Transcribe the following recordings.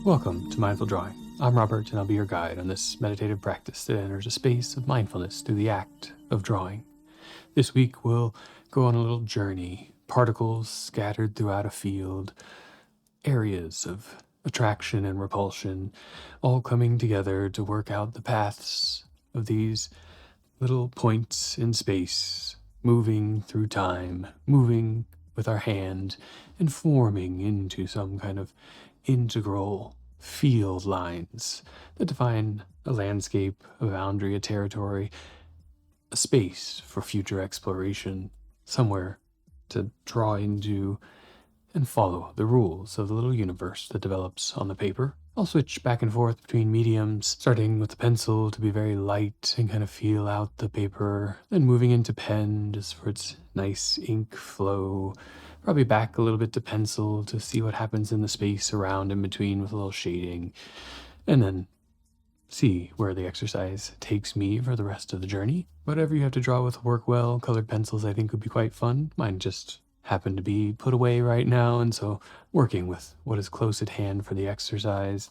Welcome to Mindful Drawing. I'm Robert, and I'll be your guide on this meditative practice that enters a space of mindfulness through the act of drawing. This week, we'll go on a little journey, particles scattered throughout a field, areas of attraction and repulsion, all coming together to work out the paths of these little points in space, moving through time, moving with our hand, and forming into some kind of integral field lines that define a landscape, a boundary, a territory, a space for future exploration, somewhere to draw into and follow the rules of the little universe that develops on the paper. I'll switch back and forth between mediums, starting with the pencil to be very light and kind of feel out the paper, then moving into pen just for its nice ink flow, probably back a little bit to pencil to see what happens in the space around in between with a little shading, and then see where the exercise takes me for the rest of the journey. Whatever you have to draw with work well. Colored pencils I think would be quite fun. Mine just happen to be put away right now, and so working with what is close at hand for the exercise.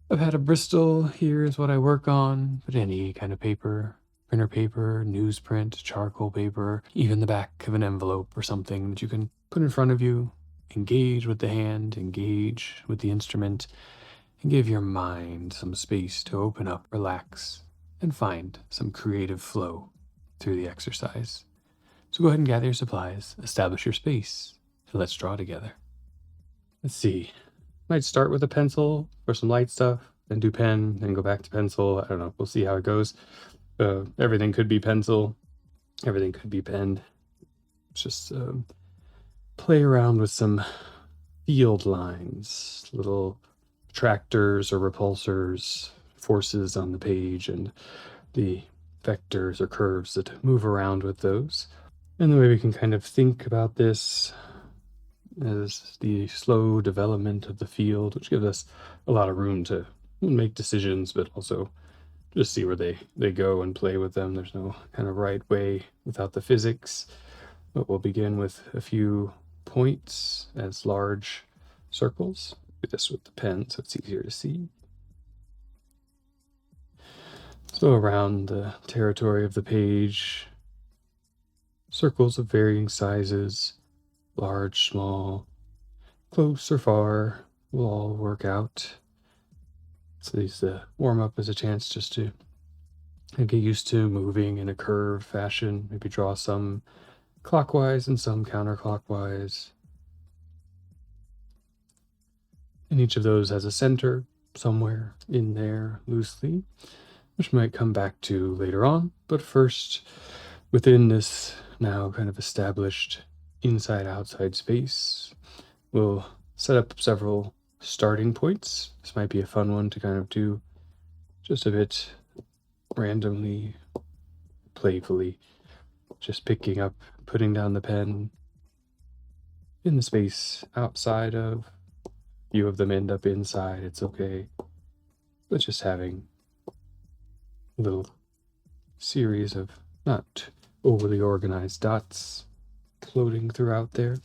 I've had a Bristol here is what I work on, but any kind of paper, printer paper, newsprint, charcoal paper, even the back of an envelope or something that you can put in front of you, engage with the hand, engage with the instrument, and give your mind some space to open up, relax, and find some creative flow through the exercise. So go ahead and gather your supplies, establish your space, and let's draw together. Let's see. Might start with a pencil for some light stuff, then do pen, then go back to pencil. I don't know. We'll see how it goes. Everything could be pencil. Everything could be pen. Just play around with some field lines, little attractors or repulsors, forces on the page, and the vectors or curves that move around with those. And the way we can kind of think about this as the slow development of the field, which gives us a lot of room to make decisions, but also just see where they go and play with them. There's no kind of right way without the physics. But we'll begin with a few points as large circles. Do this with the pen so it's easier to see. So around the territory of the page, circles of varying sizes, large, small, close or far, will all work out. So these warm up as a chance just to get used to moving in a curved fashion. Maybe draw some clockwise and some counterclockwise. And each of those has a center somewhere in there loosely, which might come back to later on. But first, within this now kind of established inside-outside space, we'll set up several starting points. This might be a fun one to kind of do just a bit randomly, playfully, just picking up, putting down the pen in the space outside of. A few of them end up inside, it's okay. But just having a little series of not overly organized dots floating throughout there.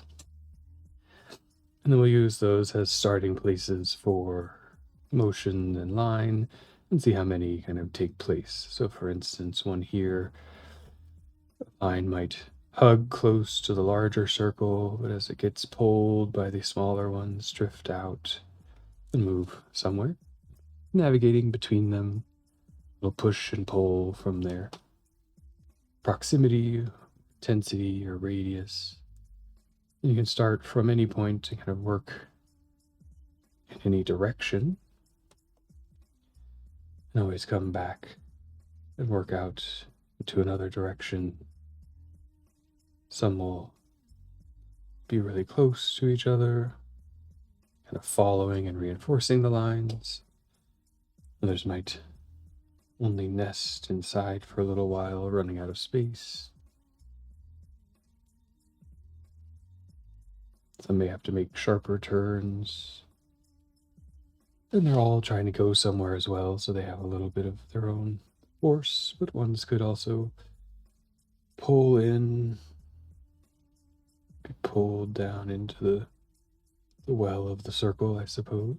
And then we'll use those as starting places for motion and line and see how many kind of take place. So for instance, one here, a line might hug close to the larger circle, but as it gets pulled by the smaller ones, drift out and move somewhere. Navigating between them, we'll push and pull from their proximity, intensity, or radius. You can start from any point and kind of work in any direction, and always come back and work out into another direction. Some will be really close to each other, kind of following and reinforcing the lines. Others might only nest inside for a little while, running out of space. Some may have to make sharper turns. And they're all trying to go somewhere as well, so they have a little bit of their own force, but ones could also pull in, be pulled down into the well of the circle, I suppose.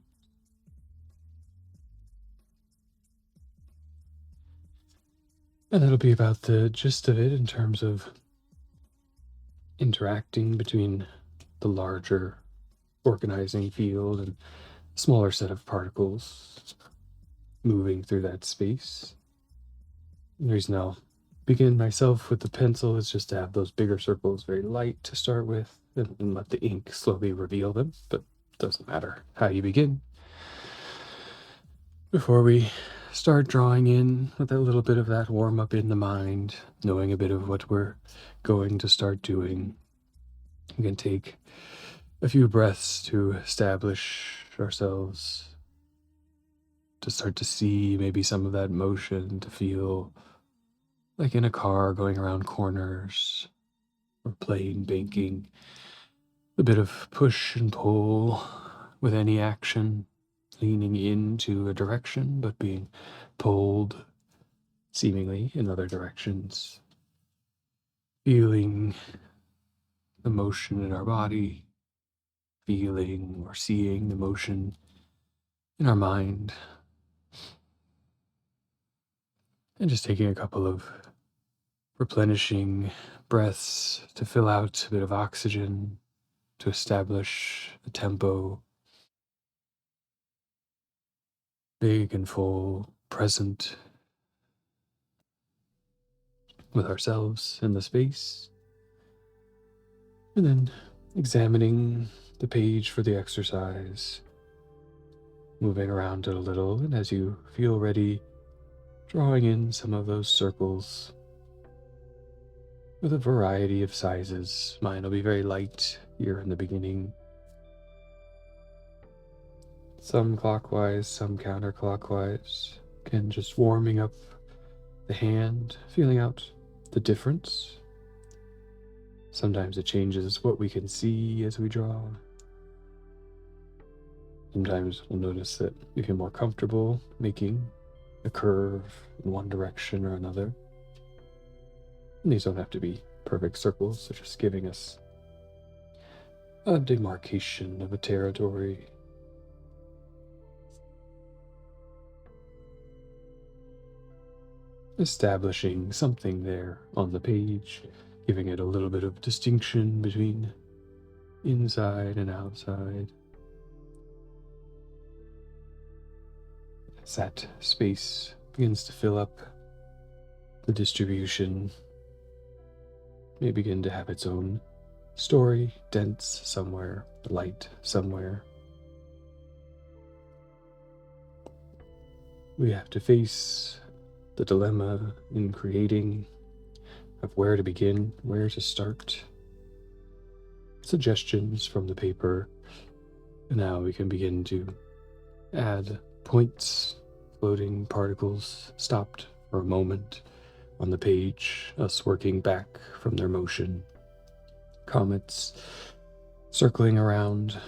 And that'll be about the gist of it in terms of interacting between the larger organizing field and smaller set of particles moving through that space. The reason I'll begin myself with the pencil is just to have those bigger circles very light to start with, and let the ink slowly reveal them, but it doesn't matter how you begin. Before we start drawing in with a little bit of that warm up in the mind, knowing a bit of what we're going to start doing, we can take a few breaths to establish ourselves, to start to see maybe some of that motion, to feel like in a car going around corners or plane banking, a bit of push and pull with any action, leaning into a direction but being pulled seemingly in other directions, feeling the motion in our body, feeling or seeing the motion in our mind, and just taking a couple of replenishing breaths to fill out a bit of oxygen, to establish the tempo, big and full, present with ourselves in the space, and then examining the page for the exercise, moving around it a little, and as you feel ready, drawing in some of those circles with a variety of sizes. Mine will be very light here in the beginning, some clockwise, some counterclockwise. Again, just warming up the hand, feeling out the difference. Sometimes it changes what we can see as we draw. Sometimes we'll notice that we feel more comfortable making a curve in one direction or another. And these don't have to be perfect circles, they're just giving us a demarcation of a territory. Establishing something there on the page, giving it a little bit of distinction between inside and outside. As that space begins to fill up, the distribution may begin to have its own story, dense somewhere, light somewhere. We have to face the dilemma in creating of where to begin, where to start. Suggestions from the paper, and now we can begin to add points, floating particles stopped for a moment on the page, us working back from their motion. Comets circling around,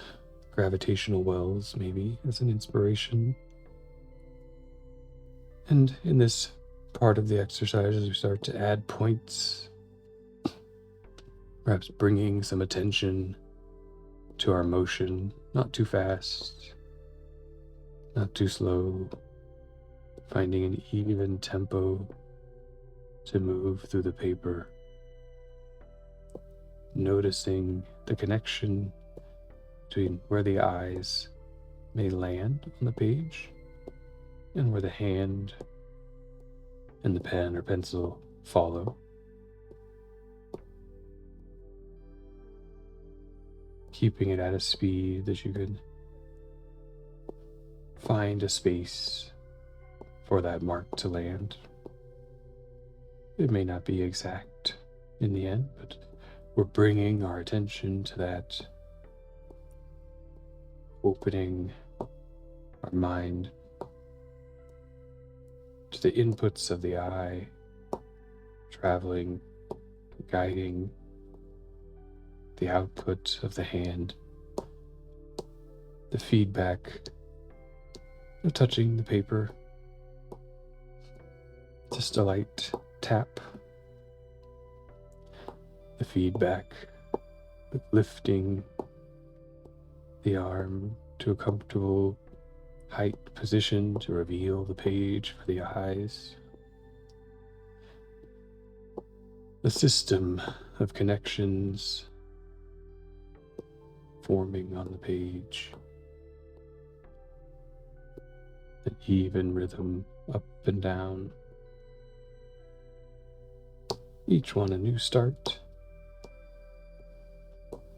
gravitational wells maybe as an inspiration. And in this part of the exercise, as we start to add points, perhaps bringing some attention to our motion, not too fast, not too slow, finding an even tempo to move through the paper, noticing the connection between where the eyes may land on the page and where the hand and the pen or pencil follow. Keeping it at a speed that you could find a space for that mark to land. It may not be exact in the end, but we're bringing our attention to that, opening our mind to the inputs of the eye, traveling, guiding the output of the hand, the feedback of touching the paper, just a light tap, the feedback of lifting the arm to a comfortable height position to reveal the page for the eyes, a system of connections forming on the page, an even rhythm up and down, each one a new start,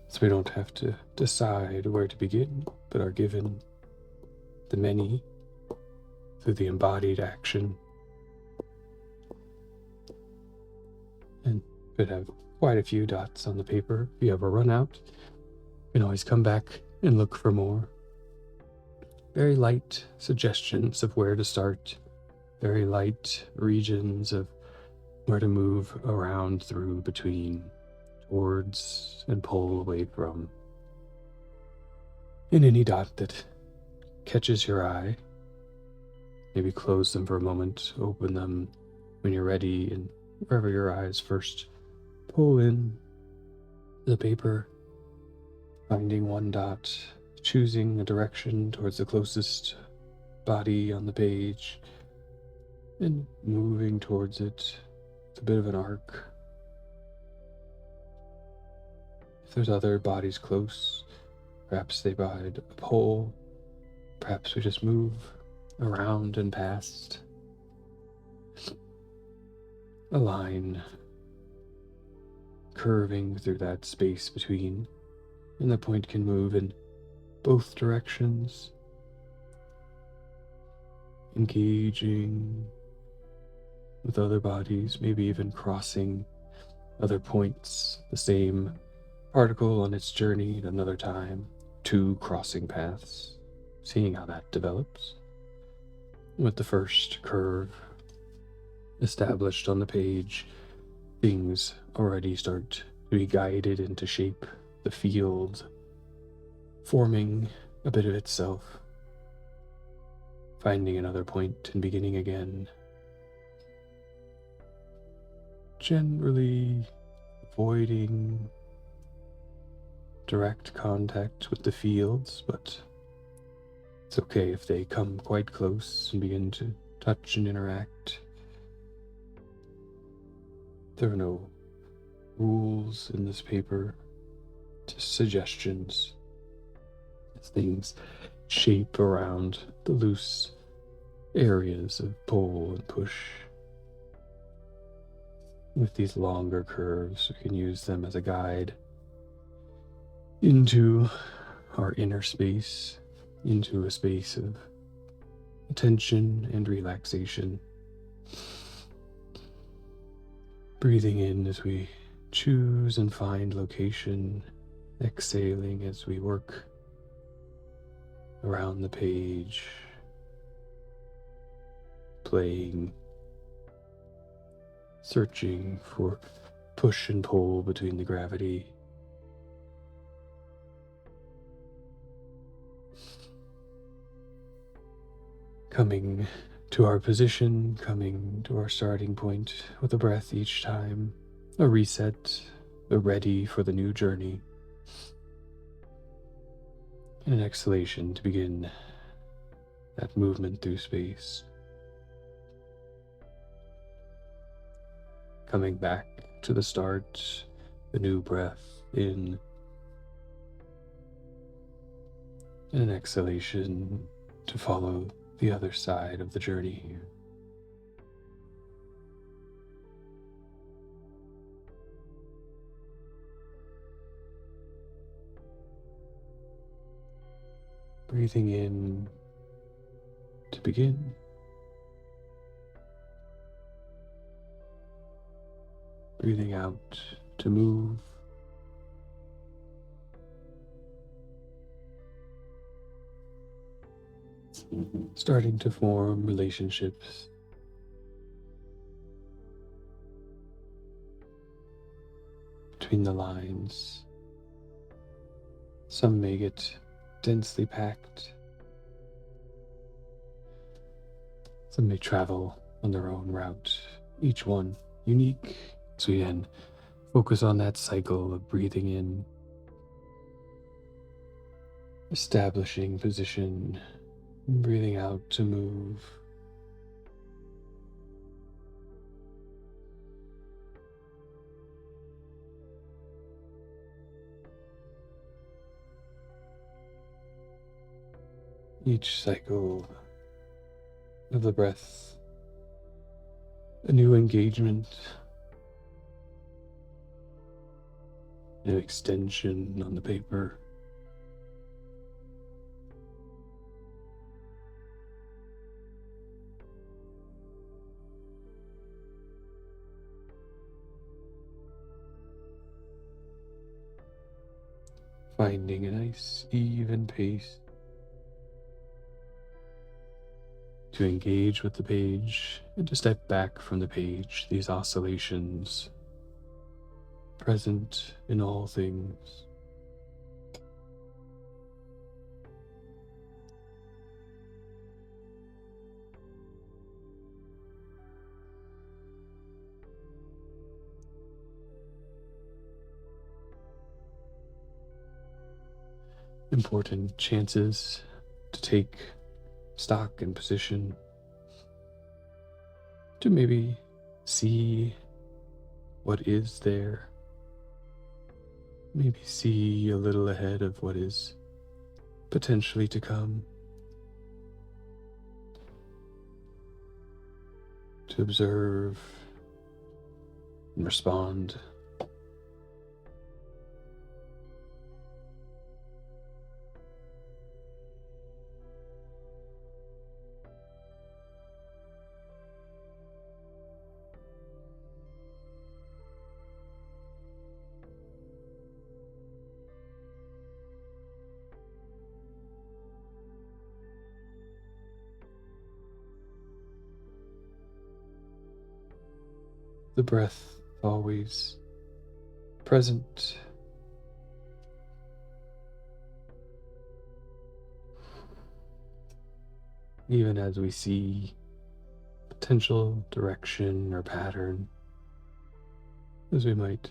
so we don't have to decide where to begin, but are given the many through the embodied action, and could have quite a few dots on the paper. If you ever run out, you can always come back and look for more. Very light suggestions of where to start, very light regions of where to move around through, between, towards, and pull away from. In any dot that catches your eye, maybe close them for a moment, open them when you're ready, and wherever your eyes first pull in the paper, finding one dot, choosing a direction towards the closest body on the page, and moving towards it with a bit of an arc. If there's other bodies close, perhaps they provide a pole, perhaps we just move around and past a line curving through that space between, and the point can move in both directions, engaging with other bodies, maybe even crossing other points, the same particle on its journey at another time, two crossing paths, seeing how that develops. With the first curve established on the page, things already start to be guided into shape, the field forming a bit of itself, finding another point and beginning again. Generally avoiding direct contact with the fields, but it's okay if they come quite close and begin to touch and interact. There are no rules in this paper, just suggestions as things shape around the loose areas of pull and push. With these longer curves, we can use them as a guide into our inner space, into a space of attention and relaxation. Breathing in as we choose and find location, exhaling as we work around the page, playing, searching for push and pull between the gravity. Coming to our position, coming to our starting point with a breath each time, a reset, a ready for the new journey, and an exhalation to begin that movement through space. Coming back to the start, the new breath in, and an exhalation to follow the other side of the journey. Breathing in to begin. Breathing out to move. Starting to form relationships. Between the lines. Some may get densely packed. Some may travel on their own route, each one unique. So we then focus on that cycle of breathing in, establishing position, and breathing out to move. Each cycle of the breath, a new engagement, an extension on the paper. Finding a nice, even pace to engage with the page and to step back from the page, these oscillations present in all things. Important chances to take stock and position, to maybe see what is there, maybe see a little ahead of what is potentially to come, to observe and respond. The breath always present, even as we see potential direction or pattern, as we might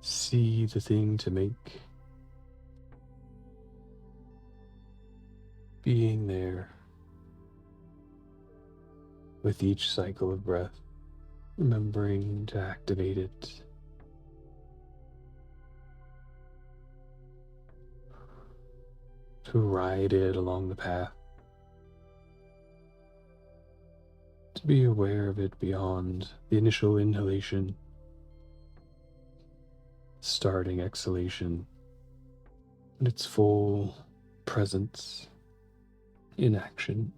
see the thing to make, being there with each cycle of breath, remembering to activate it, to ride it along the path, to be aware of it beyond the initial inhalation, starting exhalation, and its full presence in action.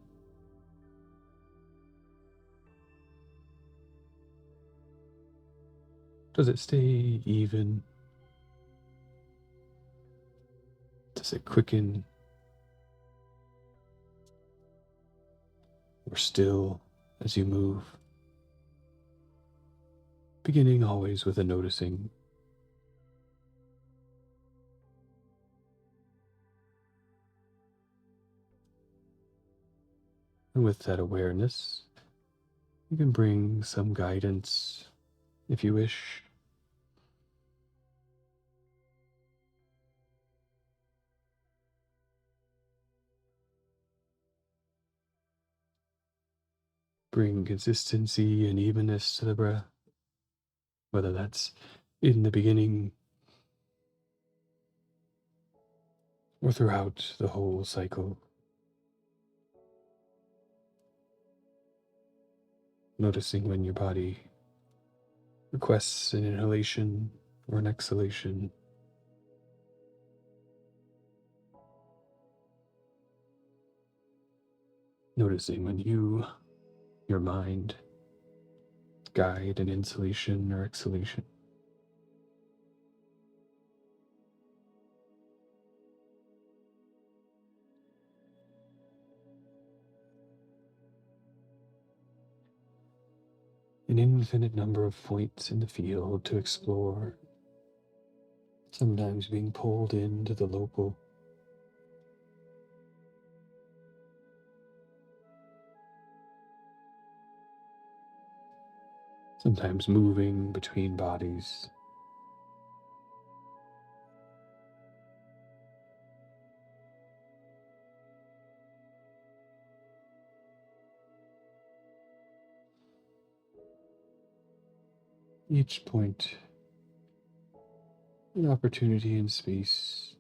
Does it stay even? Does it quicken? Or still as you move? Beginning always with a noticing. And with that awareness, you can bring some guidance if you wish. Bring consistency and evenness to the breath, whether that's in the beginning or throughout the whole cycle. Noticing when your body requests an inhalation or an exhalation. Noticing when your mind, guide an inhalation or exhalation. An infinite number of points in the field to explore, sometimes being pulled into the local, sometimes moving between bodies. Each point an opportunity in space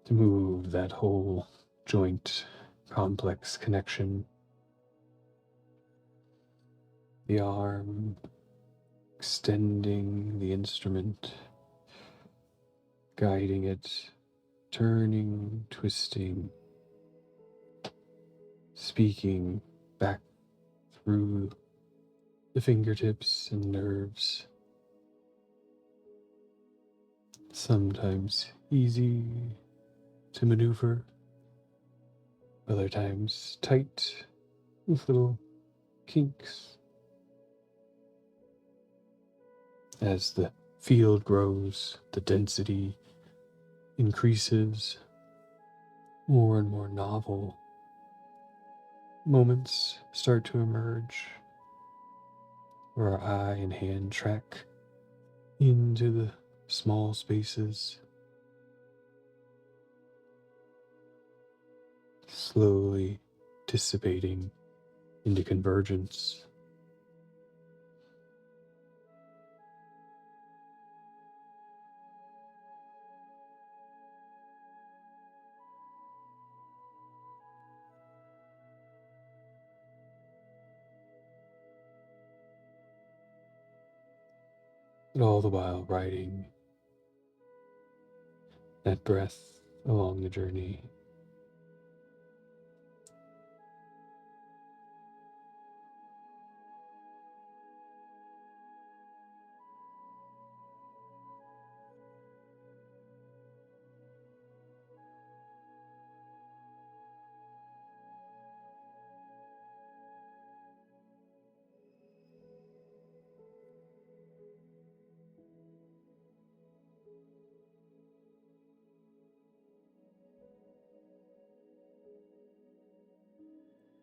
to move that whole joint complex connection. The arm, extending the instrument, guiding it, turning, twisting, speaking back through the fingertips and nerves. Sometimes easy to maneuver, other times tight with little kinks. As the field grows, the density increases, more and more novel moments start to emerge where our eye and hand track into the small spaces, slowly dissipating into convergence. And all the while riding that breath along the journey.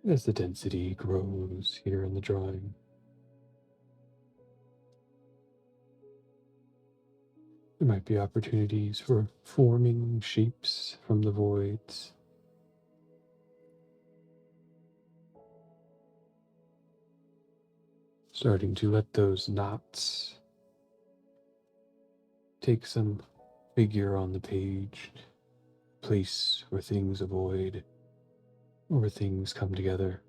As the density grows here in the drawing, there might be opportunities for forming shapes from the voids, starting to let those knots take some figure on the page, place where things avoid or where things come together.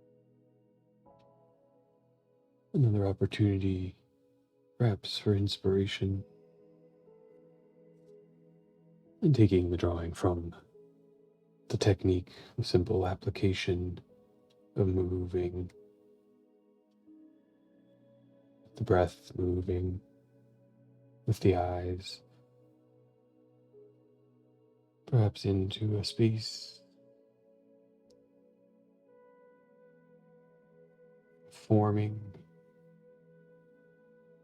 Another opportunity, perhaps, for inspiration, and taking the drawing from the technique, the simple application of moving, the breath moving with the eyes, perhaps into a space forming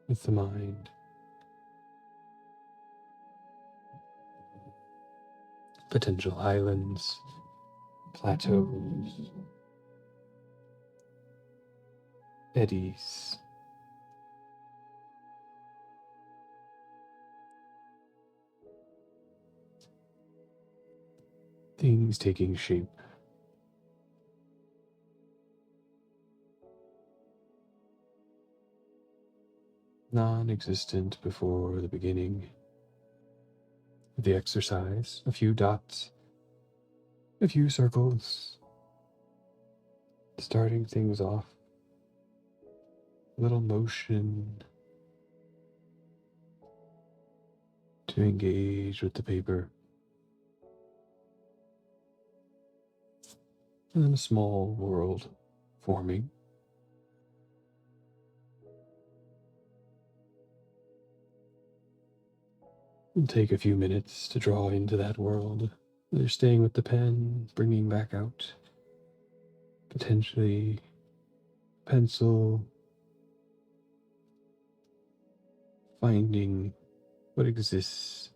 with the mind. Potential islands, plateaus, eddies, things taking shape. Non-existent before the beginning of the exercise. A few dots, a few circles, starting things off. A little motion to engage with the paper. And then a small world forming. And take a few minutes to draw into that world. Either staying with the pen, bringing back out potentially pencil, finding what exists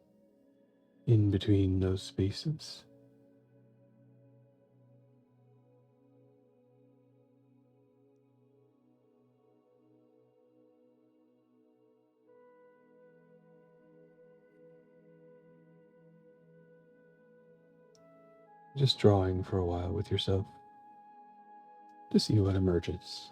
in between those spaces. Just drawing for a while with yourself to see what emerges.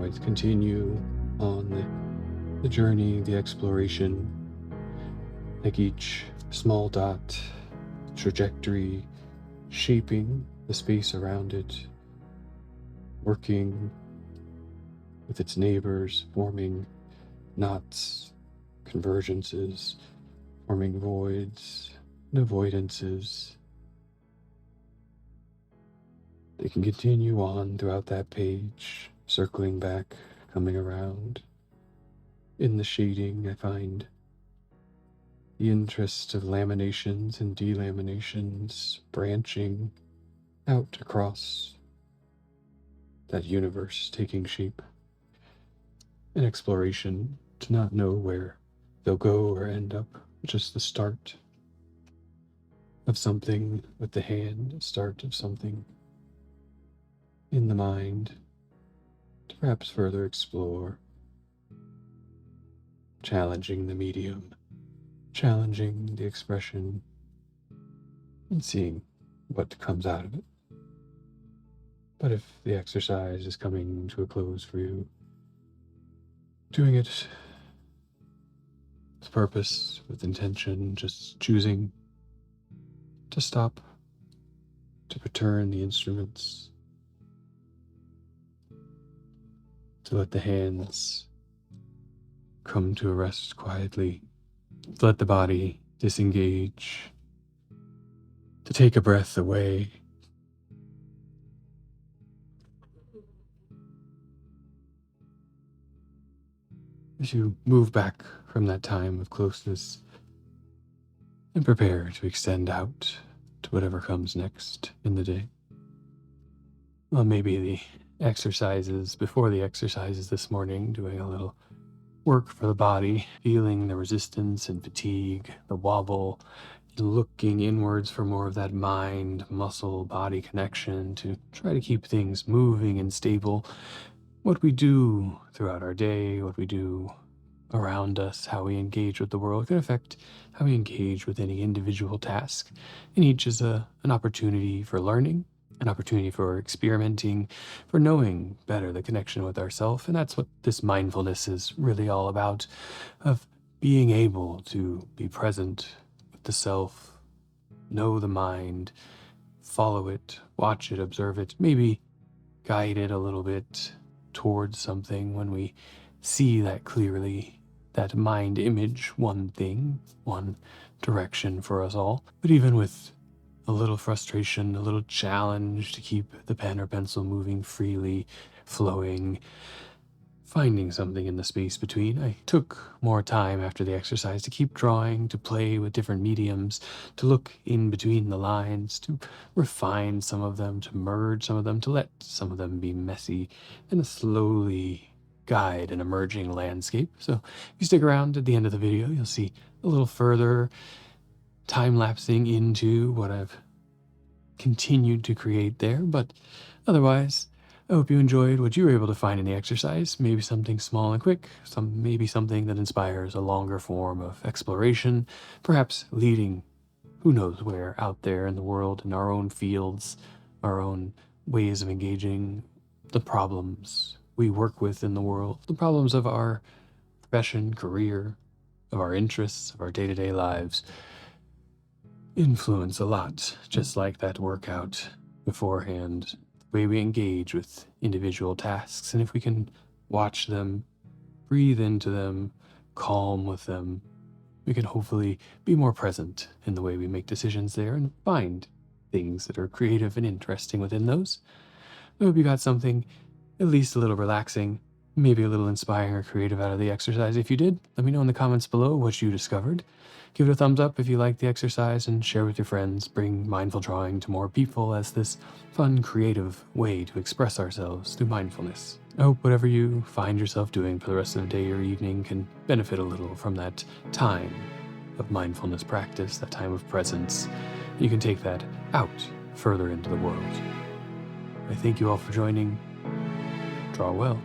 might continue on the journey, the exploration, like each small dot, trajectory, shaping the space around it, working with its neighbors, forming knots, convergences, forming voids and avoidances. They can continue on throughout that page, circling back, coming around. In the shading, I find the interest of laminations and delaminations branching out across that universe, taking shape. An exploration to not know where they'll go or end up, just the start of something with the hand, start of something in the mind to perhaps further explore, challenging the medium, challenging the expression, and seeing what comes out of it. But if the exercise is coming to a close for you, doing it with purpose, with intention, just choosing to stop, to return the instruments, to let the hands come to a rest quietly, to let the body disengage, to take a breath away. As you move back from that time of closeness and prepare to extend out to whatever comes next in the day. Well, maybe the exercises, before the exercises this morning, doing a little work for the body, feeling the resistance and fatigue, the wobble, looking inwards for more of that mind, muscle, body connection to try to keep things moving and stable. What we do throughout our day, what we do around us, how we engage with the world can affect how we engage with any individual task. And each is an opportunity for learning, an opportunity for experimenting, for knowing better the connection with ourselves. And that's what this mindfulness is really all about, of being able to be present with the self, know the mind, follow it, watch it, observe it, maybe guide it a little bit towards something when we see that clearly, that mind image, one thing, one direction for us all. But even with a little frustration, a little challenge to keep the pen or pencil moving freely, flowing, finding something in the space between. I took more time after the exercise to keep drawing, to play with different mediums, to look in between the lines, to refine some of them, to merge some of them, to let some of them be messy, and to slowly guide an emerging landscape. So if you stick around at the end of the video, you'll see a little further time-lapsing into what I've continued to create there. But otherwise, I hope you enjoyed what you were able to find in the exercise. Maybe something small and quick, maybe something that inspires a longer form of exploration, perhaps leading who knows where out there in the world, in our own fields, our own ways of engaging the problems we work with in the world, the problems of our profession, career, of our interests, of our day-to-day lives, influence a lot, just like that workout beforehand, the way we engage with individual tasks. And if we can watch them, breathe into them, calm with them, we can hopefully be more present in the way we make decisions there and find things that are creative and interesting within those. I hope you got something at least a little relaxing, maybe a little inspiring or creative out of the exercise. If you did, let me know in the comments below what you discovered. Give it a thumbs up if you liked the exercise and share with your friends. Bring mindful drawing to more people as this fun, creative way to express ourselves through mindfulness. I hope whatever you find yourself doing for the rest of the day or evening can benefit a little from that time of mindfulness practice, that time of presence. You can take that out further into the world. I thank you all for joining. Draw well.